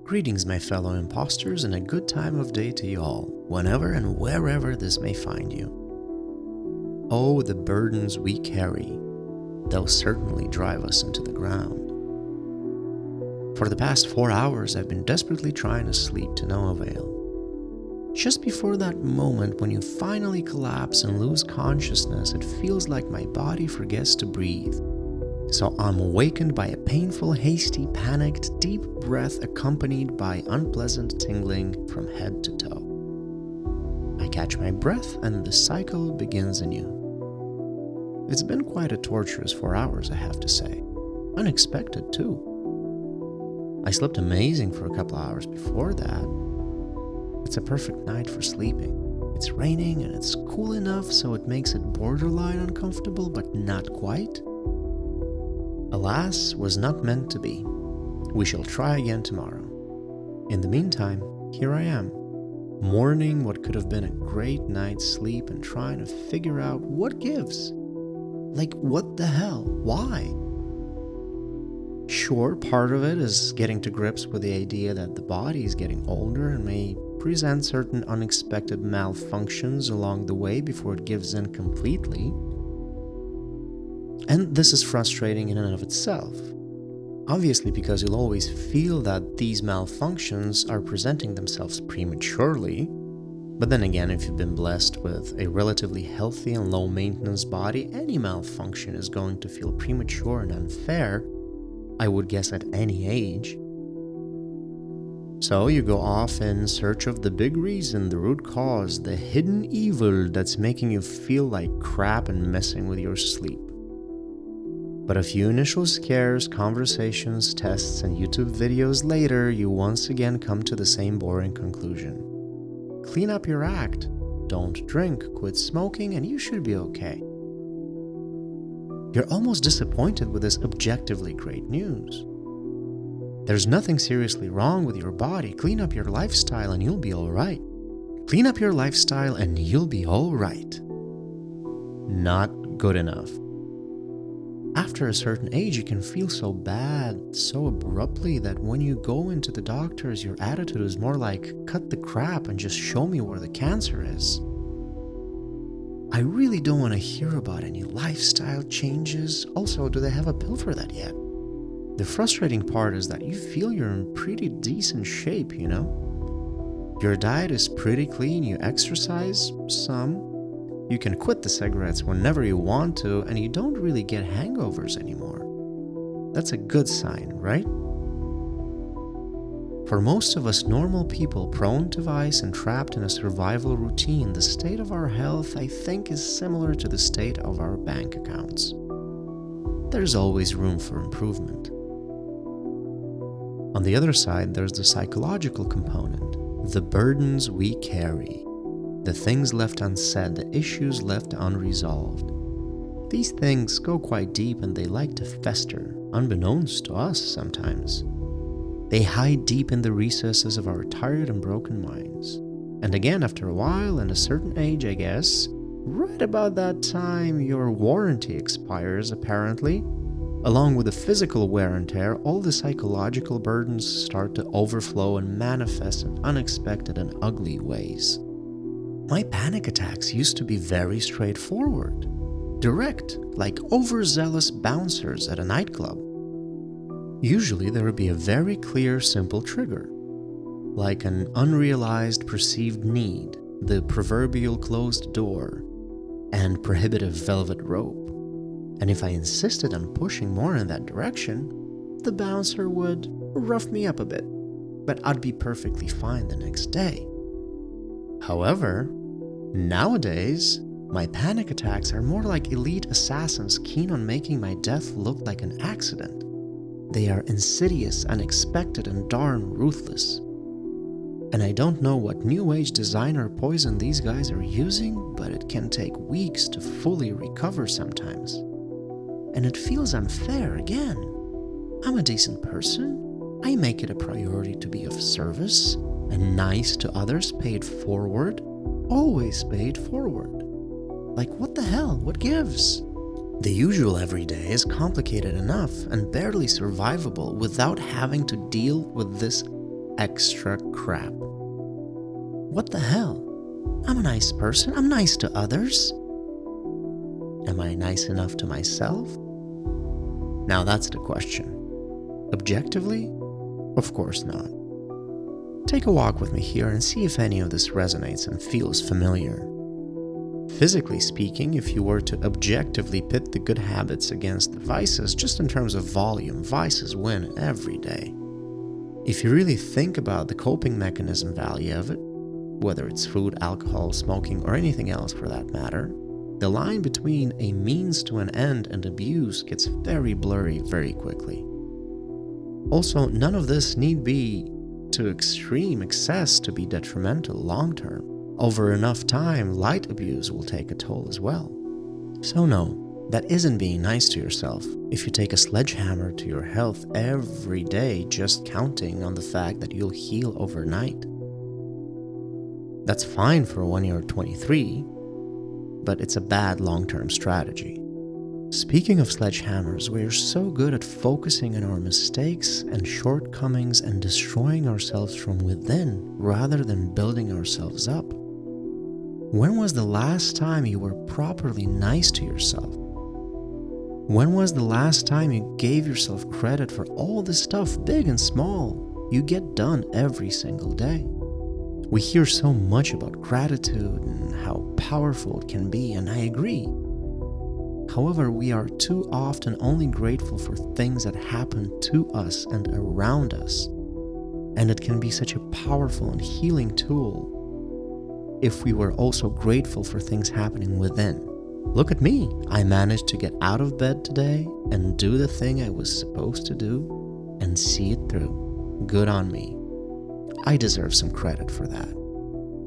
Greetings, my fellow imposters, and a good time of day to you all, whenever and wherever this may find you. Oh, the burdens we carry, they'll certainly drive us into the ground. For the past 4 hours, I've been desperately trying to sleep to no avail. Just before that moment when you finally collapse and lose consciousness, it feels like my body forgets to breathe. So I'm awakened by a painful, hasty, panicked, deep breath accompanied by unpleasant tingling from head to toe. I catch my breath and the cycle begins anew. It's been quite a torturous 4 hours, I have to say. Unexpected, too. I slept amazing for a couple hours before that. It's a perfect night for sleeping. It's raining and it's cool enough so it makes it borderline uncomfortable, but not quite. Alas, was not meant to be. We shall try again tomorrow. In the meantime, here I am, mourning what could have been a great night's sleep and trying to figure out what gives. Like, what the hell? Why? Sure, part of it is getting to grips with the idea that the body is getting older and may present certain unexpected malfunctions along the way before it gives in completely. And this is frustrating in and of itself. Obviously, because you'll always feel that these malfunctions are presenting themselves prematurely. But then again, if you've been blessed with a relatively healthy and low-maintenance body, any malfunction is going to feel premature and unfair, I would guess at any age. So you go off in search of the big reason, the root cause, the hidden evil that's making you feel like crap and messing with your sleep. But a few initial scares, conversations, tests, and YouTube videos later, you once again come to the same boring conclusion. Clean up your act, don't drink, quit smoking, and you should be okay. You're almost disappointed with this objectively great news. There's nothing seriously wrong with your body. Clean up your lifestyle and you'll be alright. Clean up your lifestyle and you'll be alright. Not good enough. After a certain age, you can feel so bad, so abruptly, that when you go into the doctors, your attitude is more like, cut the crap and just show me where the cancer is. I really don't want to hear about any lifestyle changes. Also, do they have a pill for that yet? The frustrating part is that you feel you're in pretty decent shape, you know? Your diet is pretty clean, you exercise some. You can quit the cigarettes whenever you want to, and you don't really get hangovers anymore. That's a good sign, right? For most of us normal people prone to vice and trapped in a survival routine, the state of our health, I think, is similar to the state of our bank accounts. There's always room for improvement. On the other side, there's the psychological component, the burdens we carry. The things left unsaid, the issues left unresolved. These things go quite deep and they like to fester, unbeknownst to us sometimes. They hide deep in the recesses of our tired and broken minds. And again, after a while and a certain age, I guess, right about that time your warranty expires apparently. Along with the physical wear and tear, all the psychological burdens start to overflow and manifest in unexpected and ugly ways. My panic attacks used to be very straightforward, direct, like overzealous bouncers at a nightclub. Usually there would be a very clear, simple trigger, like an unrealized perceived need, the proverbial closed door, and prohibitive velvet rope. And if I insisted on pushing more in that direction, the bouncer would rough me up a bit, but I'd be perfectly fine the next day. However, nowadays, my panic attacks are more like elite assassins keen on making my death look like an accident. They are insidious, unexpected, and darn ruthless. And I don't know what new age designer poison these guys are using, but it can take weeks to fully recover sometimes. And it feels unfair again. I'm a decent person. I make it a priority to be of service and nice to others, paid forward, always paid forward. Like, what the hell? What gives? The usual everyday is complicated enough and barely survivable without having to deal with this extra crap. What the hell? I'm a nice person. I'm nice to others. Am I nice enough to myself? Now that's the question. Objectively? Of course not. Take a walk with me here and see if any of this resonates and feels familiar. Physically speaking, if you were to objectively pit the good habits against the vices just in terms of volume, vices win every day. If you really think about the coping mechanism value of it, whether it's food, alcohol, smoking, or anything else for that matter, the line between a means to an end and abuse gets very blurry very quickly. Also, none of this need be to extreme excess to be detrimental long term. Over enough time, light abuse will take a toll as well. So no, that isn't being nice to yourself if you take a sledgehammer to your health every day just counting on the fact that you'll heal overnight. That's fine for when you're 23, but it's a bad long-term strategy. Speaking of sledgehammers, we are so good at focusing on our mistakes and shortcomings and destroying ourselves from within rather than building ourselves up. When was the last time you were properly nice to yourself? When was the last time you gave yourself credit for all the stuff, big and small, you get done every single day? We hear so much about gratitude and how powerful it can be, and I agree. However, we are too often only grateful for things that happen to us and around us. And it can be such a powerful and healing tool if we were also grateful for things happening within. Look at me. I managed to get out of bed today and do the thing I was supposed to do and see it through. Good on me. I deserve some credit for that.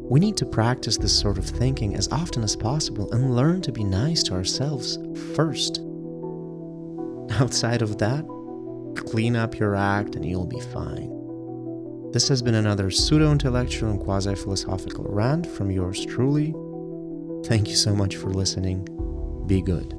We need to practice this sort of thinking as often as possible and learn to be nice to ourselves first. Outside of that, clean up your act and you'll be fine. This has been another pseudo-intellectual and quasi-philosophical rant from yours truly. Thank you so much for listening. Be good.